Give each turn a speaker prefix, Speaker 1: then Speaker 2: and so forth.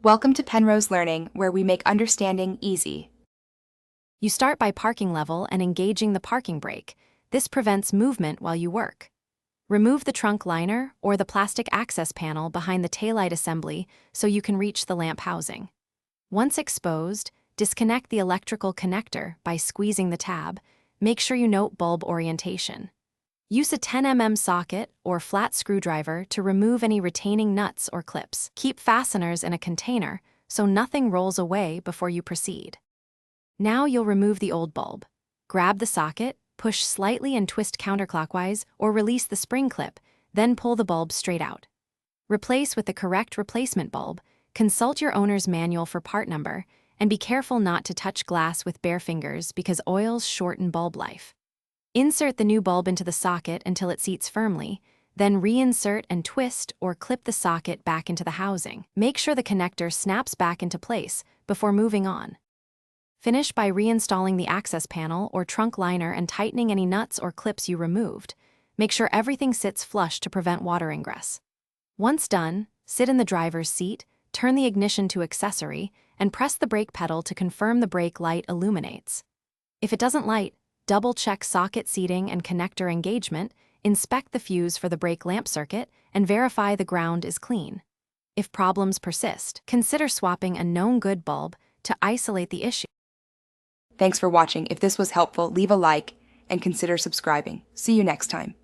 Speaker 1: Welcome to Penrose Learning, where we make understanding easy.
Speaker 2: You start by parking level and engaging the parking brake. This prevents movement while you work. Remove the trunk liner or the plastic access panel behind the taillight assembly so you can reach the lamp housing. Once exposed, disconnect the electrical connector by squeezing the tab. Make sure you note bulb orientation. Use a 10 mm socket or flat screwdriver to remove any retaining nuts or clips. Keep fasteners in a container so nothing rolls away before you proceed. Now you'll remove the old bulb. Grab the socket, push slightly and twist counterclockwise or release the spring clip, then pull the bulb straight out. Replace with the correct replacement bulb, consult your owner's manual for part number, and be careful not to touch glass with bare fingers because oils shorten bulb life. Insert the new bulb into the socket until it seats firmly, then reinsert and twist or clip the socket back into the housing. Make sure the connector snaps back into place before moving on. Finish by reinstalling the access panel or trunk liner and tightening any nuts or clips you removed. Make sure everything sits flush to prevent water ingress. Once done, sit in the driver's seat, turn the ignition to accessory, and press the brake pedal to confirm the brake light illuminates. If it doesn't light, double-check socket seating and connector engagement, inspect the fuse for the brake lamp circuit, and verify the ground is clean. If problems persist, consider swapping a known good bulb to isolate the issue.
Speaker 1: Thanks for watching. If this was helpful, leave a like and consider subscribing. See you next time.